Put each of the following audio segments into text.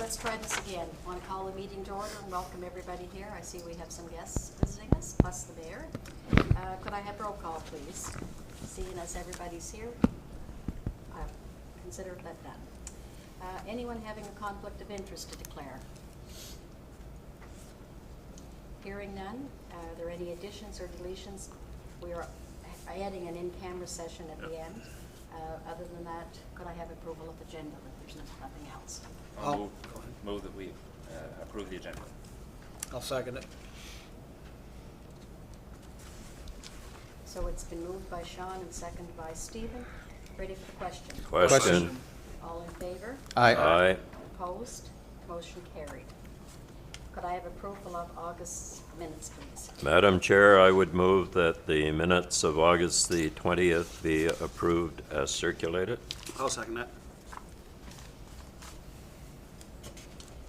let's try this again. Want to call the meeting to order and welcome everybody here. I see we have some guests visiting us, plus the mayor. Could I have roll call, please? Seeing as everybody's here, I'll consider that done. Anyone having a conflict of interest to declare? Hearing none. Are there any additions or deletions? We are adding an in-camera session at the end. Other than that, could I have approval of the agenda if there's nothing else? I'll move that we approve the agenda. I'll second it. So it's been moved by Sean and seconded by Stephen. Ready for the question? Question. All in favor? Aye. Aye. Opposed? Motion carried. Could I have approval of August's minutes, please? Madam Chair, I would move that the minutes of August the 20th be approved as circulated. I'll second that.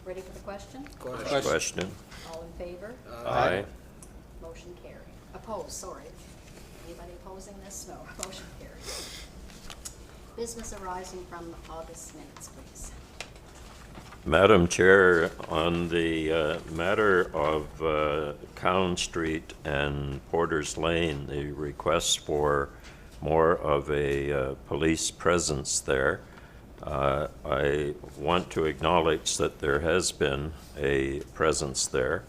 Ready for the question? Question. All in favor? Aye. Motion carried. Opposed, sorry. Anybody opposing this? No. Motion carried. Business arising from August's minutes, please. Madam Chair, on the matter of Cowan Street and Porter's Lane, the request for more of a police presence there, I want to acknowledge that there has been a presence there,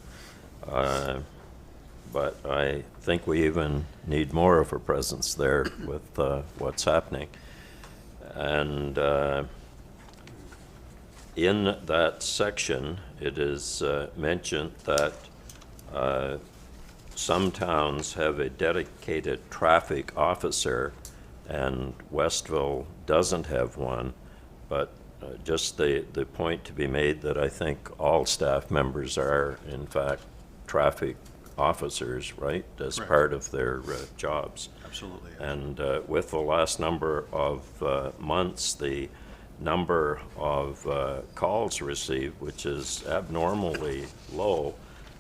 but I think we even need more of a presence there with what's happening. And in that section, it is mentioned that some towns have a dedicated traffic officer and Westville doesn't have one, but just the point to be made that I think all staff members are in fact traffic officers, right, as Correct. part of their jobs. Absolutely. And with the last number of months, the number of calls received, which is abnormally low,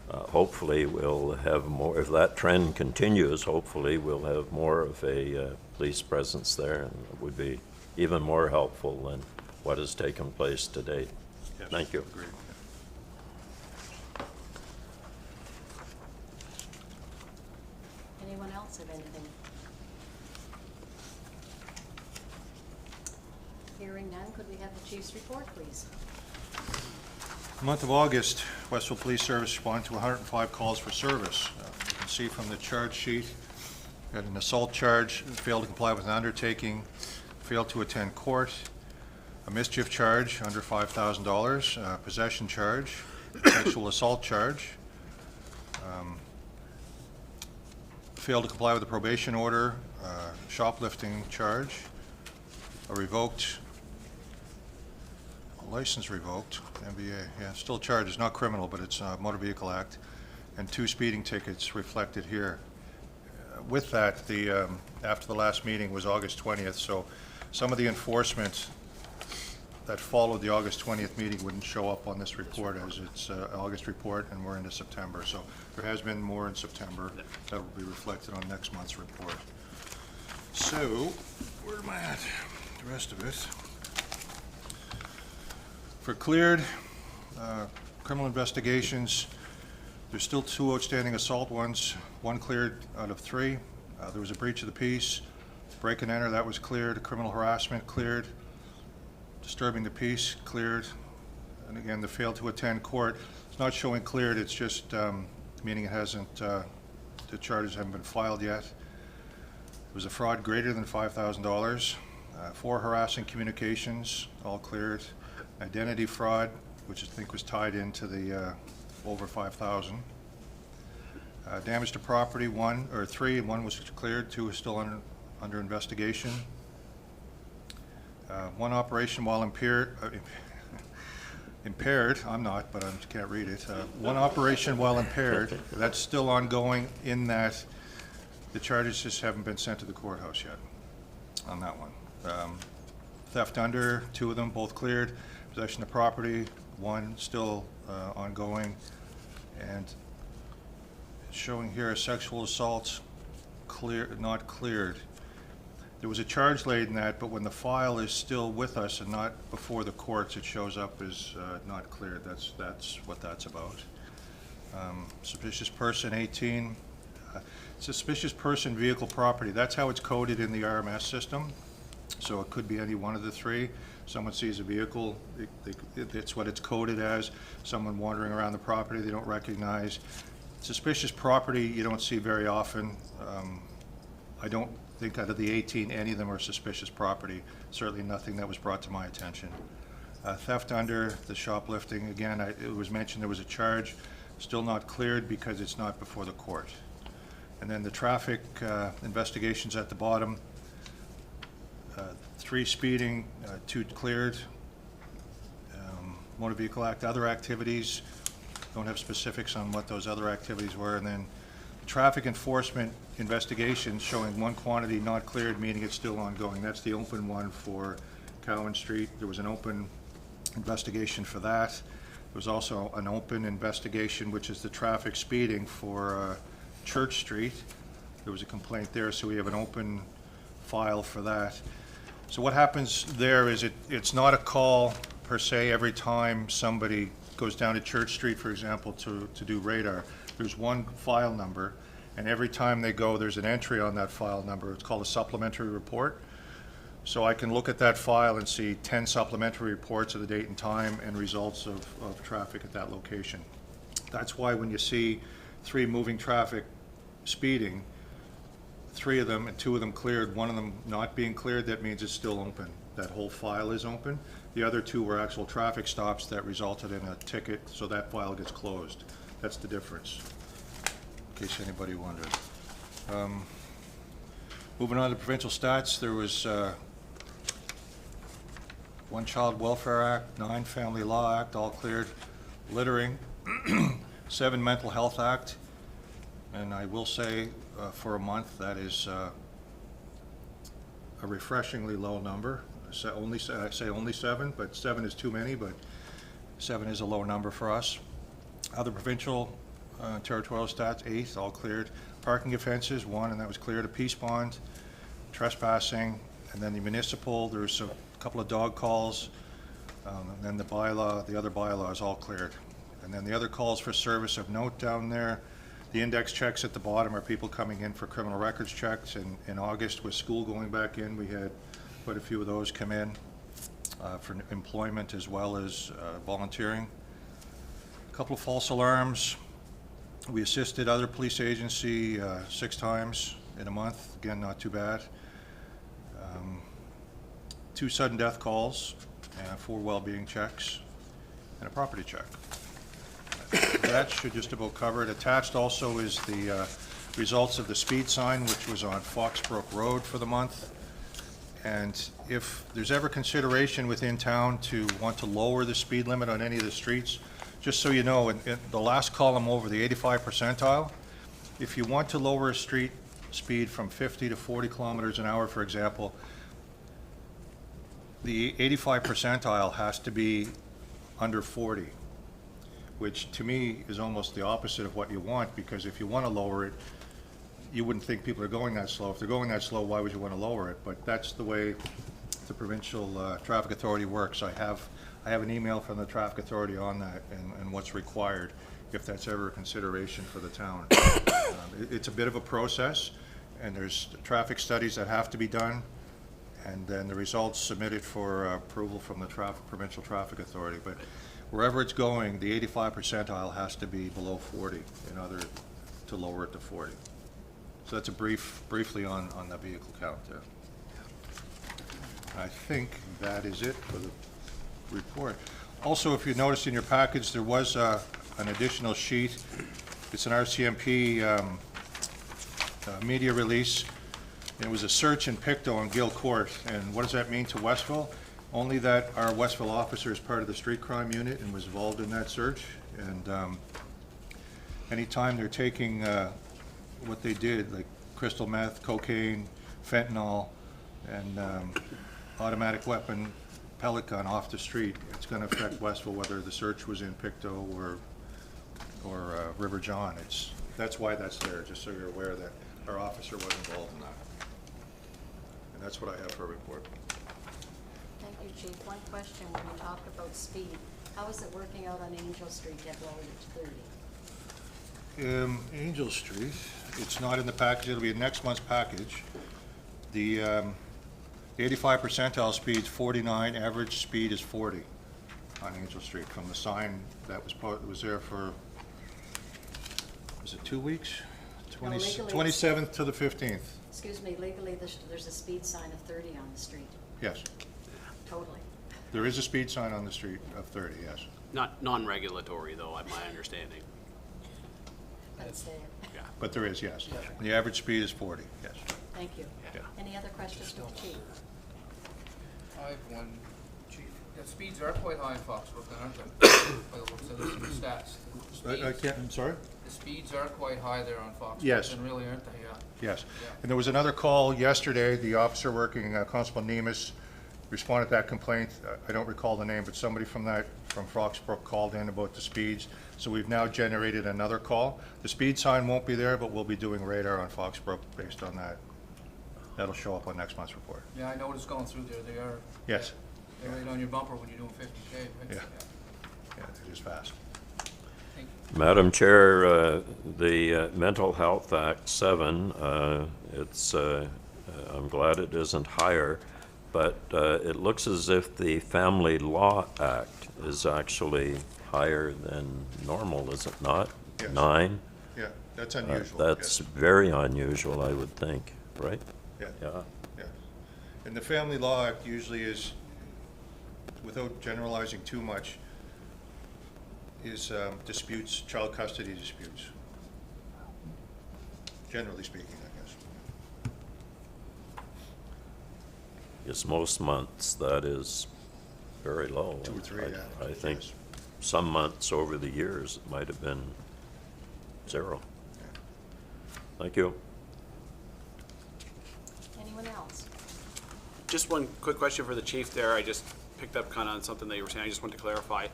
hopefully we'll have more. If that trend continues, hopefully we'll have more of a police presence there, and it would be even more helpful than what has taken place to date. Yes, Thank you. agreed. Anyone else have anything? Hearing none, could we have the chief's report, please? The month of August, Westville Police Service responded to 105 calls for service. You can see from the charge sheet, we had an assault charge, failed to comply with an undertaking, failed to attend court, a mischief charge under $5,000, possession charge, sexual assault charge, failed to comply with the probation order, shoplifting charge, a revoked license revoked, MVA, yeah, still charges, not criminal, but it's Motor Vehicle Act, and 2 speeding tickets reflected here. With that, the after the last meeting was August 20th, so some of the enforcement that followed the August 20th meeting wouldn't show up on this report as it's August report, and we're into September. So there has been more in September that will be reflected on next month's report. So, where am I at? The rest of it. For cleared criminal investigations, there's still 2 outstanding assault ones, 1 cleared out of 3. There was a breach of the peace, break and enter, that was cleared, criminal harassment cleared, disturbing the peace cleared, and again, the failed to attend court. It's not showing cleared, it's just meaning it hasn't, the charges haven't been filed yet. It was a fraud greater than $5,000, 4 harassing communications, all cleared. Identity fraud, which I think was tied into the over 5,000. Damage to property, 1 or 3, and 1 was cleared, 2 is still under investigation. 1 operation while impaired, I'm not, but I can't read it. 1 operation while impaired, that's still ongoing in that the charges just haven't been sent to the courthouse yet on that one. Theft under, 2 of them, both cleared. Possession of property, 1 still ongoing. And it's showing here a sexual assault not cleared. There was a charge laid in that, but when the file is still with us and not before the courts, it shows up as not cleared. That's what that's about. Suspicious person 18. Suspicious person vehicle property. That's how it's coded in the RMS system. So it could be any one of the three. Someone sees a vehicle, it's what it's coded as. Someone wandering around the property they don't recognize. Suspicious property you don't see very often. I don't think out of the 18, any of them are suspicious property. Certainly nothing that was brought to my attention. Theft under, the shoplifting, again, it was mentioned there was a charge, still not cleared because it's not before the court. And then the traffic investigations at the bottom, 3 speeding, 2 cleared. Motor Vehicle Act, other activities, don't have specifics on what those other activities were. And then traffic enforcement investigations showing 1 quantity not cleared, meaning it's still ongoing. That's the open one for Cowan Street. There was an open investigation for that. There was also an open investigation, which is the traffic speeding for Church Street. There was a complaint there, so we have an open file for that. So what happens there is it's not a call per se every time somebody goes down to Church Street, for example, to do radar. There's 1 file number, and every time they go, there's an entry on that file number. It's called a supplementary report. So I can look at that file and see 10 supplementary reports of the date and time and results of traffic at that location. That's why when you see 3 moving traffic speeding, 3 of them and 2 of them cleared, 1 of them not being cleared, that means it's still open. That whole file is open. The other 2 were actual traffic stops that resulted in a ticket, so that file gets closed. That's the difference, in case anybody wondered. Moving on to provincial stats, there was 1 Child Welfare Act, 9 Family Law Act, all cleared. Littering, 7 Mental Health Act, and I will say for a month that is a refreshingly low number. I say only 7, but 7 is too many, but 7 is a low number for us. Other provincial territorial stats, 8, all cleared. Parking offenses, 1, and that was cleared. A peace bond, trespassing, and then the municipal, there's a couple of dog calls, and then the bylaw, the other bylaws all cleared. And then the other calls for service of note down there. The index checks at the bottom are people coming in for criminal records checks. In August, with school going back in, we had quite a few of those come in for employment as well as volunteering. A couple of false alarms. We assisted other police agency 6 times in a month. Again, not too bad. 2 sudden death calls, 4 well-being checks, and a property check. That should just about cover it. Attached also is the results of the speed sign, which was on Foxbrook Road for the month. And if there's ever consideration within town to want to lower the speed limit on any of the streets, just so you know, in the last column over, the 85 percentile, if you want to lower a street speed from 50 to 40 kilometers an hour, for example, the 85 percentile has to be under 40, which to me is almost the opposite of what you want, because if you want to lower it, you wouldn't think people are going that slow. If they're going that slow, why would you want to lower it? But that's the way the provincial traffic authority works. I have an email from the traffic authority on that and what's required if that's ever a consideration for the town. It's a bit of a process, and there's traffic studies that have to be done, and then the results submitted for approval from the provincial traffic authority. But wherever it's going, the 85 percentile has to be below 40 in order to lower it to 40. So that's a briefly on the vehicle count there. I think that is it for the report. Also, if you noticed in your package, there was an additional sheet. It's an RCMP media release. It was a search in Pictou on Gill Court. And what does that mean to Westville? Only that our Westville officer is part of the street crime unit and was involved in that search. And anytime they're taking what they did, like crystal meth, cocaine, fentanyl, and automatic weapon, pellet gun off the street, it's going to affect Westville whether the search was in Pictou or River John. That's why that's there, just so you're aware that our officer was involved in that. And that's what I have for a report. Thank you, Chief. One question, when you talked about speed, how is it working out on Angel Street, you have lowered it to 30? Angel Street, it's not in the package, it'll be in next month's package. The 85 percentile speed's 49, average speed is 40 on Angel Street from the sign that was there for, was it 2 weeks? No, legally it's- 27th to the 15th, Excuse me, legally, there's a speed sign of 30 on the street, yes. totally. There is a speed sign on the street of 30, yes. Not non-regulatory, though, my understanding. But it's there. Yeah. But there is, yes. And the average speed is 40, yes. Thank you. Yeah. Any other questions for the chief? I have one, Chief. The speeds are quite high in Foxbrook, aren't they? By the looks of the stats. I can't, I'm sorry? The speeds are quite high there on Foxbrook. Yes. And really, aren't they? Yeah. Yes. Yeah. And there was another call yesterday, the officer working, Constable Nemus, responded to that complaint. I don't recall the name, but somebody from Foxbrook called in about the speeds. So we've now generated another call. The speed sign won't be there, but we'll be doing radar on Foxbrook based on that. That'll show up on next month's report. Yeah, I noticed going through there, they are. Yes. They're right on your bumper when you're doing 50K, right? Yeah. Yeah, it is fast. Thank you. Madam Chair, the Mental Health Act 7, I'm glad it isn't higher, but it looks as if the Family Law Act is actually higher than normal, is it not? Yes. 9? Yeah, that's unusual. That's yes. very unusual, I would think, right? Yeah. Yeah. Yeah. And the Family Law Act usually is, without generalizing too much, is disputes, child custody disputes. Generally speaking, I guess. Yes, most months that is very low. 2 or 3, yeah. I think Yes. some months over the years, it might have been 0. Yeah. Thank you. Anyone else? Just one quick question for the chief there. I just picked up kind of on something that you were saying. I just wanted to clarify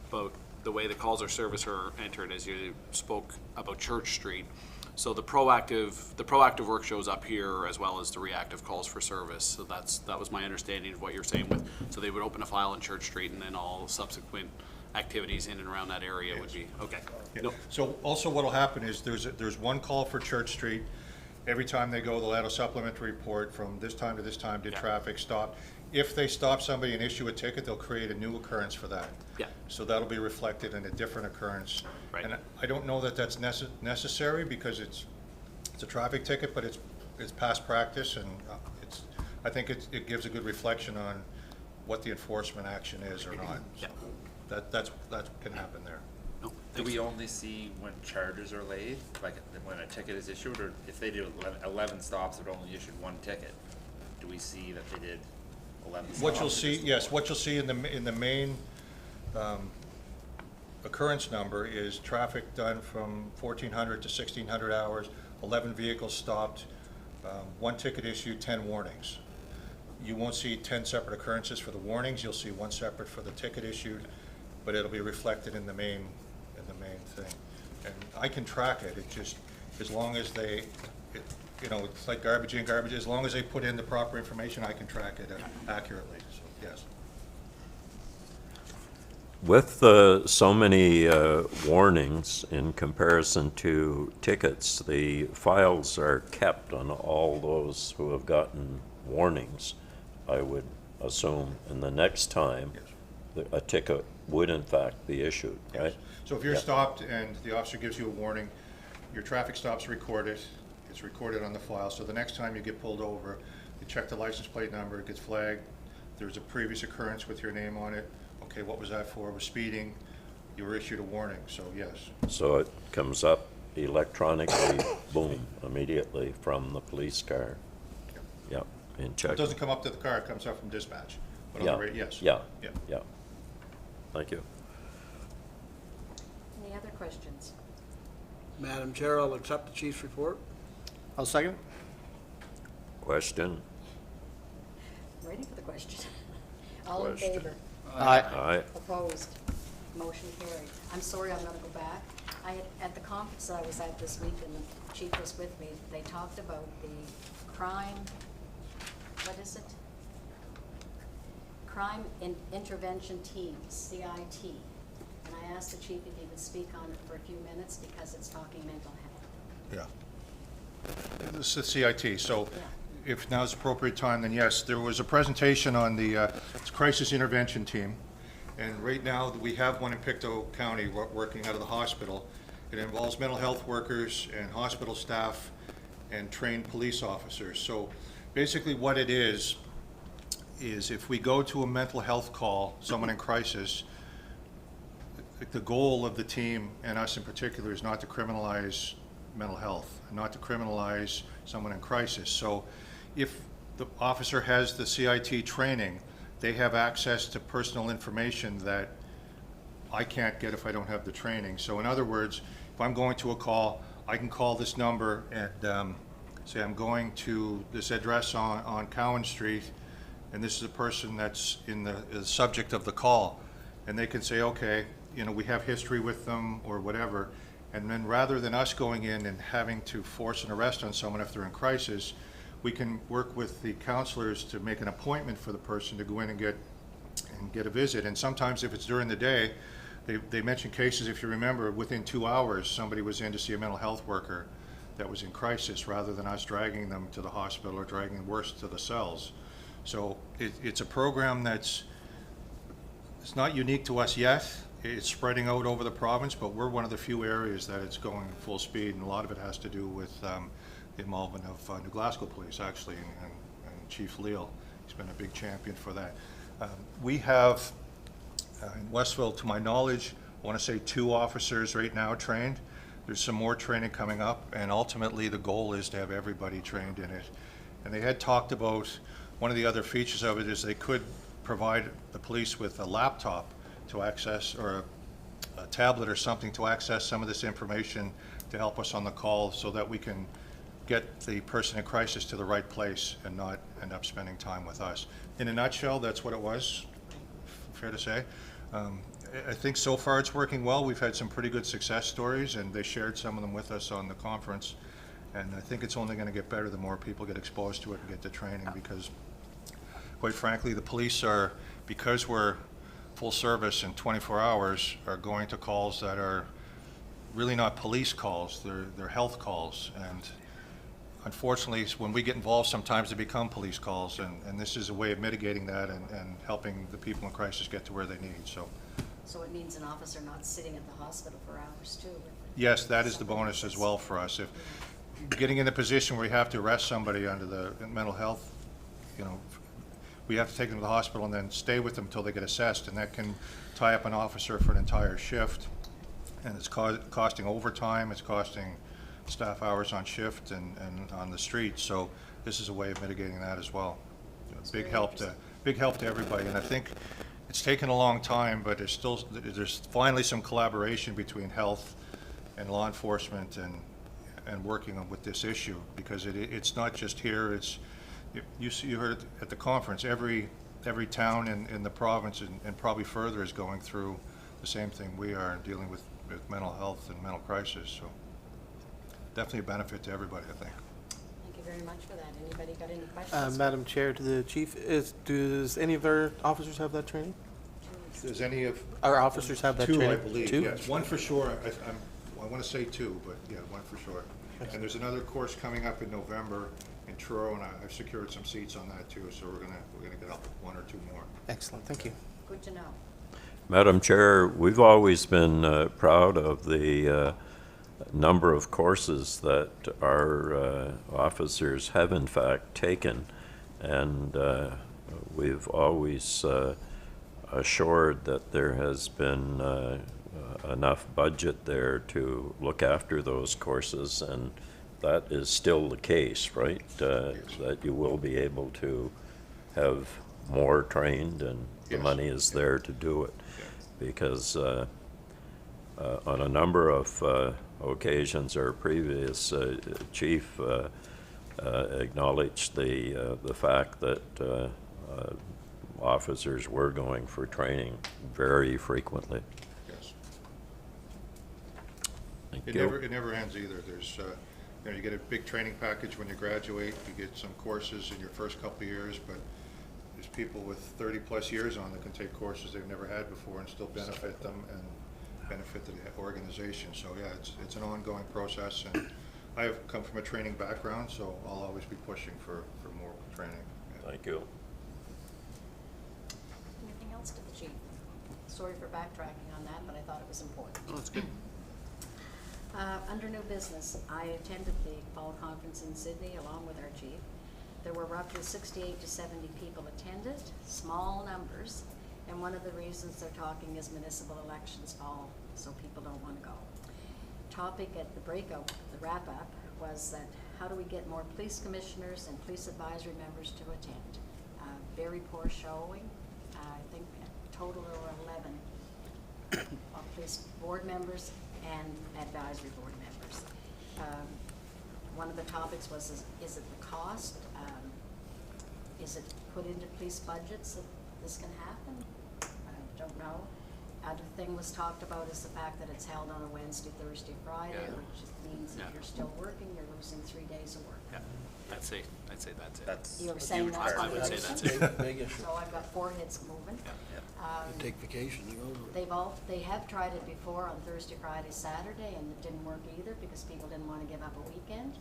about the way the calls or service are entered as you spoke about Church Street. So the proactive work shows up here as well as the reactive calls for service. So that was my understanding of what you're saying with, so they would open a file on Church Street and then all subsequent activities in and around that area would be, okay. Yeah. No, So also what'll happen is there's one call for Church Street. Every time they go, they'll add a supplementary report from this time to this time, did Yeah. traffic stop. If they stop somebody and issue a ticket, they'll create a new occurrence for that. Yeah. So that'll be reflected in a different occurrence. Right. And I don't know that that's necessary because it's a traffic ticket, but it's past practice and I think it gives a good reflection on what the enforcement action is or not. Yeah. So that can happen there. no, Do thanks. we only see when charges are laid, like when a ticket is issued, or if they do 11 stops but only issued 1 ticket, do we see that they did 11 stops? What you'll or see, just yes, one? what you'll see in the main occurrence number is traffic done from 1,400 to 1,600 hours, 11 vehicles stopped, 1 ticket issued, 10 warnings. You won't see 10 separate occurrences for the warnings, you'll see 1 separate for the ticket issued, but it'll be reflected in the main thing. And I can track it, it just, as long as it's like garbage in, garbage, as long as they put in the proper information, I can track it accurately, so, yes. With so many warnings in comparison to tickets, the files are kept on all those who have gotten warnings, I would assume, and the next time Yes. a ticket would in fact be issued, right? Yes. So if you're Yeah. stopped and the officer gives you a warning, your traffic stop's recorded, it's recorded on the file, so the next time you get pulled over, you check the license plate number, it gets flagged, there's a previous occurrence with your name on it, okay, what was that for? It was speeding, you were issued a warning, so yes. So it comes up electronically, boom, immediately from the police car. Yep, in check. It doesn't come up to the car, it comes up from dispatch, but on Yeah, the radio, yes. yeah, Yeah. yeah. Thank you. Any other questions? Madam Chair, I'll accept the chief's report. I'll second. Question? Ready for the question? All in Question. favor? Aye. Aye. Opposed? Motion carried. I'm sorry, I'm gonna go back. At the conference that I was at this week, and the chief was with me, they talked about the crime what is it? Crime Intervention Teams, CIT. And I asked the chief if he would speak on it for a few minutes because it's talking mental health. Yeah. This is CIT, so Yeah. if now's appropriate time, then yes, there was a presentation on the crisis intervention team. And right now, we have one in Pictou County working out of the hospital. It involves mental health workers and hospital staff and trained police officers. So basically what it is if we go to a mental health call, someone in crisis, the goal of the team, and us in particular, is not to criminalize mental health, not to criminalize someone in crisis. So if the officer has the CIT training, they have access to personal information that I can't get if I don't have the training. So in other words, if I'm going to a call, I can call this number and say I'm going to this address on Cowan Street, and this is a person that's in the subject of the call. And they can say, okay, you know, we have history with them or whatever. And then rather than us going in and having to force an arrest on someone if they're in crisis, we can work with the counselors to make an appointment for the person to go in and get a visit. And sometimes if it's during the day, they mention cases, if you remember, within 2 hours, somebody was in to see a mental health worker that was in crisis, rather than us dragging them to the hospital or dragging them worse to the cells. So it's a program it's not unique to us yet. It's spreading out over the province, but we're one of the few areas that it's going full speed, and a lot of it has to do with the involvement of New Glasgow Police, actually, and Chief Leal. He's been a big champion for that. We have, in Westville, to my knowledge, I want to say 2 officers right now trained. There's some more training coming up, and ultimately the goal is to have everybody trained in it. And they had talked about, one of the other features of it is they could provide the police with a laptop to access, or a tablet or something to access some of this information to help us on the call, so that we can get the person in crisis to the right place and not end up spending time with us. In a nutshell, that's what it was, fair to say. I think so far it's working well. We've had some pretty good success stories, and they shared some of them with us on the conference. And I think it's only going to get better the more people get exposed to it and get the training, because quite frankly, the police are, because we're full service in 24 hours, are going to calls that are really not police calls, they're health calls. And unfortunately, when we get involved, sometimes they become police calls, and this is a way of mitigating that and helping the people in crisis get to where they need. So it means an officer not sitting at the hospital for hours too. Yes, that is the bonus as well for us. If getting in a position where we have to arrest somebody under the mental health, you know, we have to take them to the hospital and then stay with them until they get assessed, and that can tie up an officer for an entire shift. And it's costing overtime, it's costing staff hours on shift and on the street. So this is a way of mitigating that as well. Big help to everybody. And I think it's taken a long time, but there's finally some collaboration between health and law enforcement and working on with this issue, because it's not just here. You heard it at the conference. Every town in the province and probably further is going through the same thing we are, dealing with mental health and mental crisis. So definitely a benefit to everybody, I think. Thank you very much for that. Anybody got any questions? Madam Chair, to the chief, does any of our officers have that training? Does any of Our officers have that 2, training? I believe, 2? yes. 1 for sure. I want to say 2, but yeah, 1 for sure. And there's another course coming up in November in Truro, and I've secured some seats on that too. So we're gonna get up 1 or 2 more. Excellent, thank you. Good to know. Madam Chair, we've always been proud of the number of courses that our officers have in fact taken, and we've always assured that there has been enough budget there to look after those courses, and that is still the case, right? That you will be able to have more trained, and the Yes. money is there to do it. Because on a number of occasions, our previous chief acknowledged the fact that officers were going for training very frequently. Yes. Thank It you. never ends either. There's You know, you get a big training package when you graduate, you get some courses in your first couple of years, but there's people with 30-plus years on that can take courses they've never had before and still benefit them and benefit the organization. So yeah, it's an ongoing process, and I have come from a training background, so I'll always be pushing for more training. Yeah. Thank you. Anything else to the chief? Sorry for backtracking on that, but I thought it was important. Oh, that's good. Under new business, I attended the fall conference in Sydney along with our chief. There were roughly 68 to 70 people attended, small numbers, and one of the reasons they're talking is municipal elections fall, so people don't want to go. Topic at the breakout, the wrap-up, was that how do we get more police commissioners and police advisory members to attend? Very poor showing. I think a total there were 11 of police board members and advisory board members. One of the topics was, is it the cost? Is it put into police budgets that this can happen? I don't know. Other thing was talked about is the fact that it's held on a Wednesday, Thursday, Friday, Yeah. which just means Yeah. if you're still working, you're losing 3 days of work. Yeah, I'd say that's it. That's. You were saying that's I the would say reason? that's it. Big issue. So I've got 4 hits moving. You take vacation to go to it. They have tried it before on Thursday, Friday, Saturday, and it didn't work either because people didn't want to give up a weekend.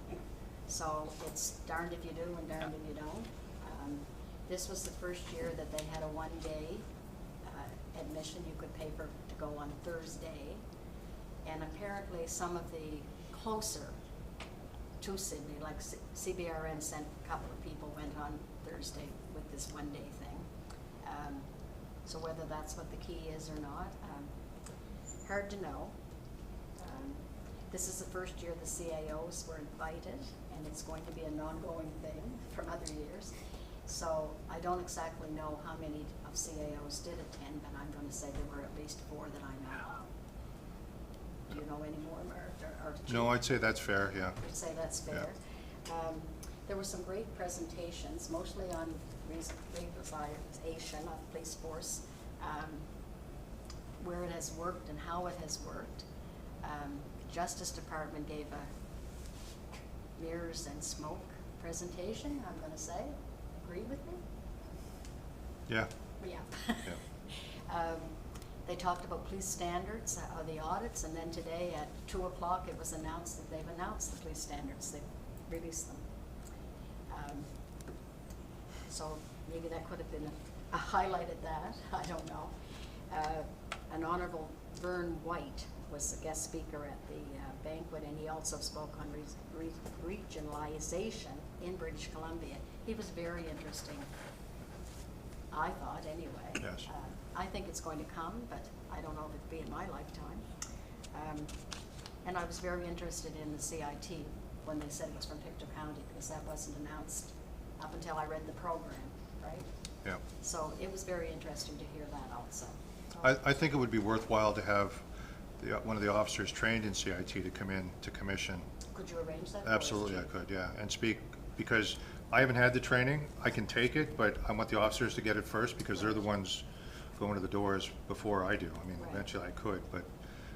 So it's darned if you do and darned if you don't. This was the first year that they had a 1-day admission. You could pay to go on Thursday. And apparently some of the closer to Sydney, like CBRN sent a couple of people, went on Thursday with this 1-day thing. So whether that's what the key is or not, hard to know. This is the first year the CAOs were invited, and it's going to be an ongoing thing from other years. So I don't exactly know how many of CAOs did attend, but I'm going to say there were at least 4 that I know of. Do you know any more, Mark? Or No, I'd say that's fair, yeah. I'd say that's fair. There were some great presentations, mostly on revitalization of police force, where it has worked and how it has worked. Justice Department gave a mirrors and smoke presentation, I'm going to say. Agree with me? Yeah. Yeah. Yeah. They talked about police standards, the audits, and then today at 2 o'clock it was announced that they've announced the police standards. They've released them. So maybe that could have been a highlight of that. I don't know. An Honorable Vern White was the guest speaker at the banquet, and he also spoke on regionalization in British Columbia. He was very interesting, I thought, anyway. Yes. I think it's going to come, but I don't know if it'll be in my lifetime. And I was very interested in the CIT when they said it was from Pictou County, because that wasn't announced up until I read the program, right? Yeah. So it was very interesting to hear that also. I think it would be worthwhile to have one of the officers trained in CIT to come in to commission. Could you arrange that? for us, Absolutely, I Chief? could, yeah, and speak, because I haven't had the training. I can take it, but I want the officers to get it first, because they're the ones going to the doors before I do. I mean, Right. eventually I could, but,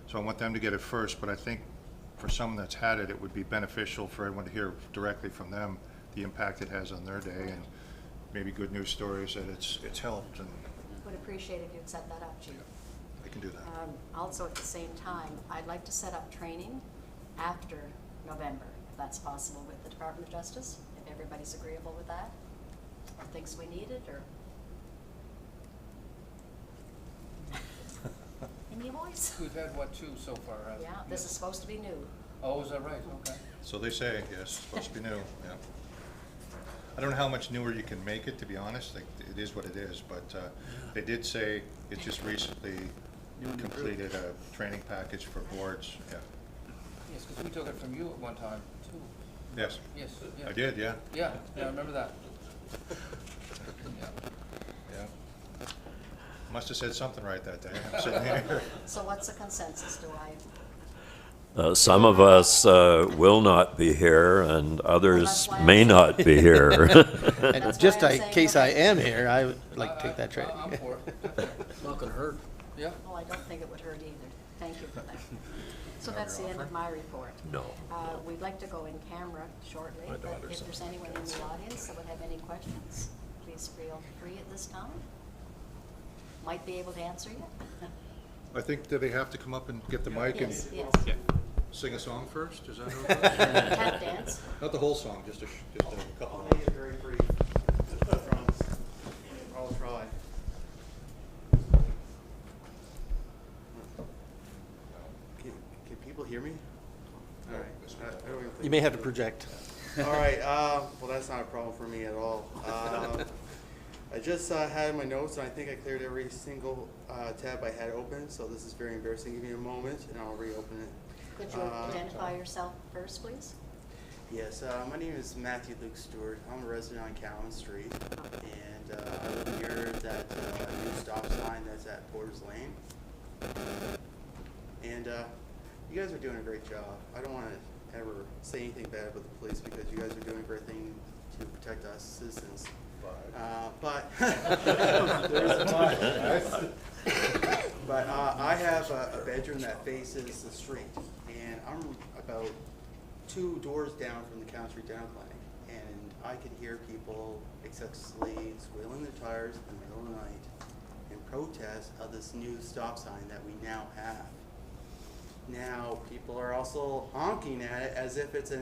so I want them to get it first, but I think for someone that's had it, it would be beneficial for everyone to hear directly from them the impact it has on their day, and maybe good news stories that it's helped, and Would appreciate if you'd set that up, Chief. I can do that. Also, at the same time, I'd like to set up training after November, if that's possible, with the Department of Justice, if everybody's agreeable with that, or thinks we need it, or... Any voice? We've had, what, 2 so far? Yeah, this is supposed to be new. Oh, is that right? Okay. So they say, yes, it's supposed to be new, yeah. I don't know how much newer you can make it, to be honest, like, it is what it is, but they did say it just recently completed a training package for boards, yeah. Yes, because we took it from you at one time, too. Yes, Yes, yeah. I did, yeah, Yeah, I remember that. Yeah. yeah. Must have said something right that day, I'm sitting here. So what's the consensus? Do I... Some of us will not be here, and others may not be here. And That's just why I'm in saying case I okay. am here, I would like to take that training. I'm for it. Not gonna hurt. Yeah. Well, I don't think it would hurt either. Thank you for that. So that's the end of my report. No. We'd like to go in camera shortly, My but daughter's if there's on anyone in the audience that would have any questions, please feel free at this time. Might be able to answer you. I think, do they have to come up and get the mic and Yes, yes. Yeah. sing a song first? Is that how it goes? Tap dance. Not the whole song, just a couple. I'll make it very brief, I promise. I'll try. Can people hear me? All right. I don't even think- You may have to project. All right, well, that's not a problem for me at all. I just had my notes, and I think I cleared every single tab I had open, so this is very embarrassing. Give me a moment, and I'll reopen it. Could you identify yourself first, please? Yes, my name is Matthew Luke Stewart. I'm a resident on Cowan Street, and I live near that new stop sign that's at Porter's Lane. And you guys are doing a great job. I don't want to ever say anything bad about the police because you guys are doing a great thing to protect us citizens. But there's a but I have a bedroom that faces the street, and I'm about 2 doors down from the Cowan Street Dental Clinic, and I could hear people excessively squealing their tires in the middle of the night in protest of this new stop sign that we now have. Now, people are also honking at it as if it's a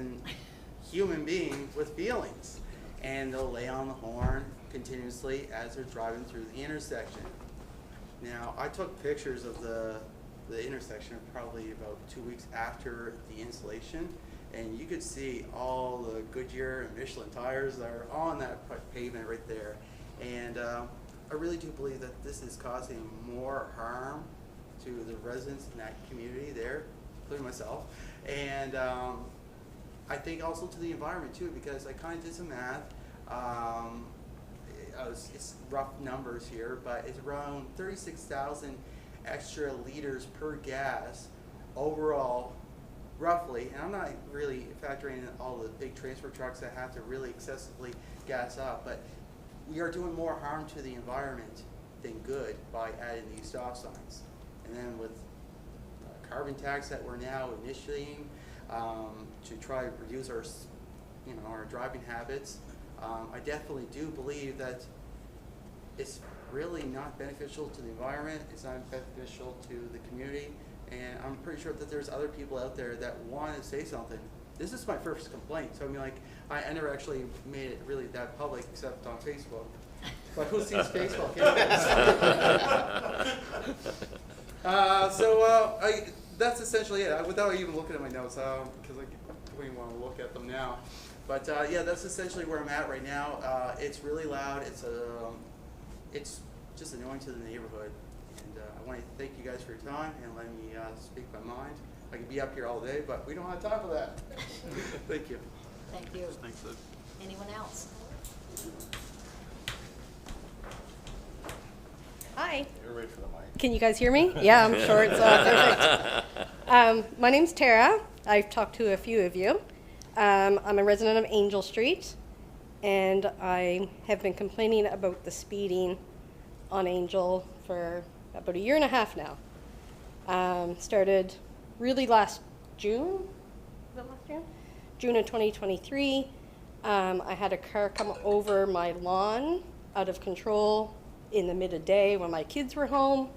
human being with feelings, and they'll lay on the horn continuously as they're driving through the intersection. Now, I took pictures of the intersection probably about 2 weeks after the installation, and you could see all the Goodyear and Michelin tires that are on that pavement right there. And I really do believe that this is causing more harm to the residents in that community there, including myself. And I think also to the environment too, because I kind of did some math. It's rough numbers here, but it's around 36,000 extra liters per gas overall, roughly. And I'm not really factoring in all the big transfer trucks that have to really excessively gas up, but we are doing more harm to the environment than good by adding these stop signs. And then with carbon tax that we're now initiating to try to reduce our, our driving habits, I definitely do believe that it's really not beneficial to the environment. It's not beneficial to the community, and I'm pretty sure that there's other people out there that want to say something. This is my first complaint, so I mean, like, I never actually made it really that public except on Facebook. But who sees Facebook anyways? That's essentially it. Without even looking at my notes, because I don't even want to look at them now. But yeah, that's essentially where I'm at right now. It's really loud. It's just annoying to the neighborhood. And I want to thank you guys for your time and letting me speak my mind. I could be up here all day, but we don't have time for that. Thank you. Thank you. Thanks, Luke. Anyone else? Hi. You're ready for the mic. Can you guys hear me? Yeah, I'm sure it's perfect. My name's Tara. I've talked to a few of you. I'm a resident of Angel Street, and I have been complaining about the speeding on Angel for about 1.5 years now. Started really last June. Was it last June? June of 2023. I had a car come over my lawn out of control in the mid of day when my kids were home.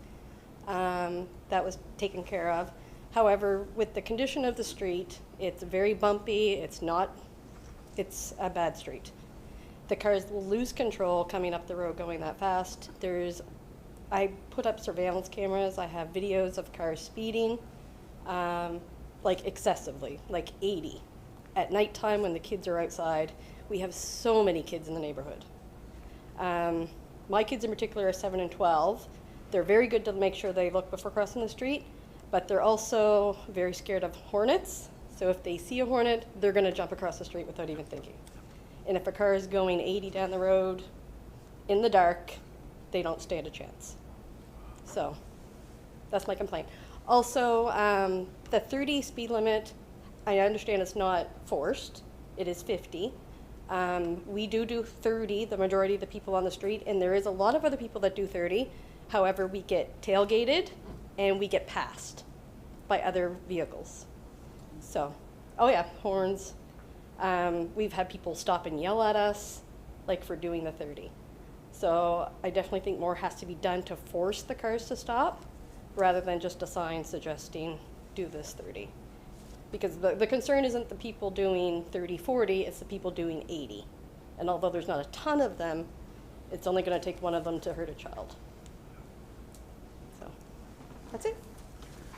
That was taken care of. However, with the condition of the street, it's very bumpy. It's a bad street. The cars will lose control coming up the road going that fast. I put up surveillance cameras. I have videos of cars speeding, like excessively, like 80. At nighttime when the kids are outside, we have so many kids in the neighborhood. My kids in particular are 7 and 12. They're very good to make sure they look before crossing the street, but they're also very scared of hornets. So if they see a hornet, they're gonna jump across the street without even thinking. And if a car is going 80 down the road in the dark, they don't stand a chance. So that's my complaint. Also, the 30 speed limit, I understand it's not forced. It is 50. We do 30, the majority of the people on the street, and there is a lot of other people that do 30, However, we get tailgated and we get passed by other vehicles. So, oh yeah, horns. We've had people stop and yell at us, like for doing the 30. So I definitely think more has to be done to force the cars to stop, rather than just a sign suggesting do this 30. Because the concern isn't the people doing 30, 40, it's the people doing 80. And although there's not a ton of them, it's only going to take one of them to hurt a child. So, that's it.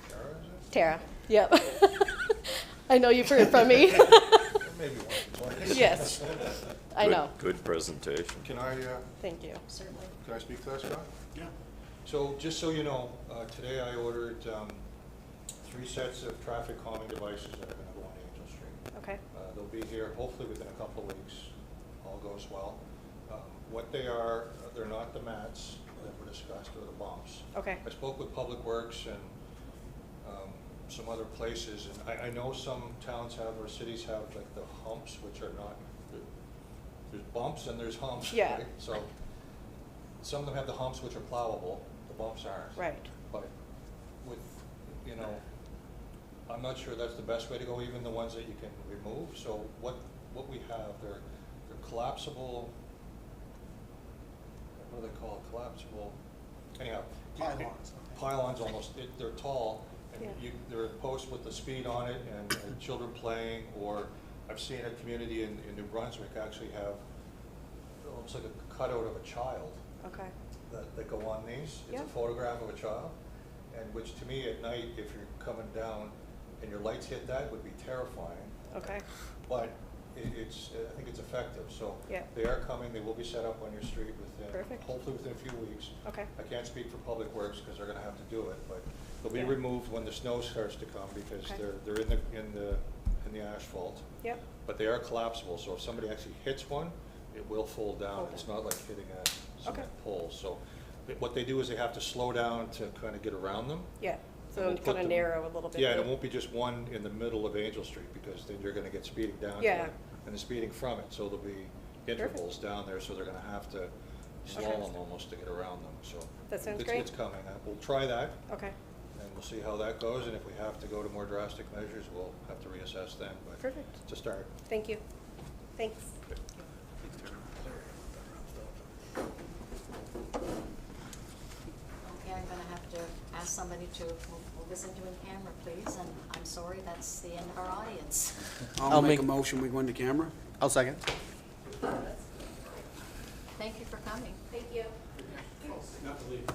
Tara, is it? Tara, yep. I know you've heard from me. Maybe once or twice. Yes, I know. Good presentation. Can I, Thank you. Certainly. can I speak to that, Scott? Yeah. So, just so you know, today I ordered 3 sets of traffic calming devices that are gonna go on Angel Street. Okay, They'll be here hopefully within a couple of weeks, all goes well. What they are, they're not the mats that were discussed, or the bumps. okay, I spoke with Public Works and some other places, and I know some towns have, or cities have, like the humps, which are not, there's bumps and there's humps, Yeah. right? So, some of them have the humps which are plowable, the bumps aren't. right, But with, you know, I'm not sure that's the best way to go, even the ones that you can remove. So what we have, they're collapsible, what do they call it, collapsible, anyhow. Pylons. Pylons almost, they're tall, and Yeah. they're a post with the speed on it, and children playing, or I've seen a community in New Brunswick actually have, it looks like a cutout of a child okay, that go on these. It's Yeah. a photograph of a child, and which to me at night, if you're coming down and your lights hit that, would be terrifying. okay, But I think it's effective, so Yeah. they are coming, they will be set up on your street within, Perfect. hopefully within a few weeks. okay, I can't speak for Public Works because they're gonna have to do it, but they'll be Yeah. removed when the snow starts to come because Okay. they're in the asphalt. yep, But they are collapsible, so if somebody actually hits one, it will fold down. Fold It's down. not like hitting a Okay. cement pole. So what they do is they have to slow down to kind of get around them. yeah. So We'll it's put kind of them- narrow a little bit. Yeah, and there. it won't be just one in the middle of Angel Street, because then you're gonna get speeding down to Yeah. it, and the speeding from it, so there'll be intervals down there, so they're gonna have to slalom almost to get around them, so. That sounds it's- great. It's coming, we'll try that, Okay, and we'll see how that goes, and if we have to go to more drastic measures, we'll have to reassess then, but perfect. it's a start. Thank you. Thanks. Okay, I'm gonna have to ask somebody to move this into a camera, please, and I'm sorry, that's the end of our audience. I'll make a motion, we go into camera. I'll second. Thank you for coming. Thank you. Not to leave.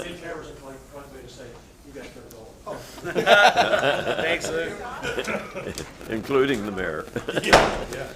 In cameras are like one way to say, you guys better go. Thanks, Luke. Including the mayor. Yeah.